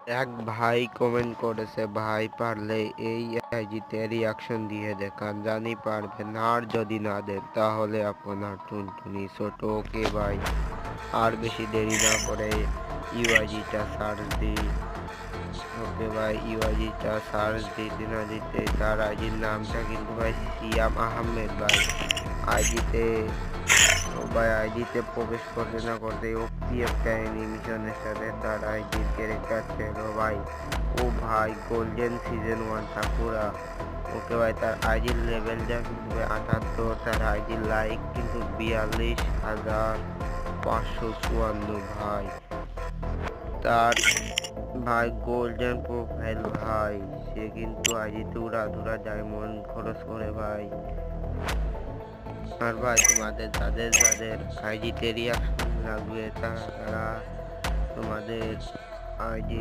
এক ভাই কমেন্ট করেছে, ভাই পারলে এই আইডিতে রিয়াকশন দিয়ে দেখান, জানি পারবেন, আর যদি না দেন তাহলে আপনার টুনটুনি ছোট। ওকে ভাই, আর বেশি দেরি না করে ইউআইডিটা সার্চ দিই। ওকে ভাই, ইউআইডিটা সার্চ দিতে না দিতে তার আইডির নামটা কিন্তু ভাই সিয়াম আহমেদ ভাই। আইডিতে ভাই আইডিতে প্রবেশ করতে না করতে ওপিএফ কাহিনী মিশনের সাথে তার আইডির ক্যারেক্টার ছিল ভাই। ও ভাই গোল্ডেন সিজন 1 সাকুরা। ওকে ভাই, তার আইডির লেভেলটা কিন্তু 78, তার আইডির লাইক কিন্তু 42,554 ভাই। তার ভাই গোল্ডেন প্রোফাইল ভাই, সে কিন্তু আইডিতে উড়াধুরা ডায়মন্ড খরচ করে ভাই। আর ভাই তোমাদের যাদের যাদের আইডিতে রিয়াকশন লাগবে তারা তোমাদের আইডি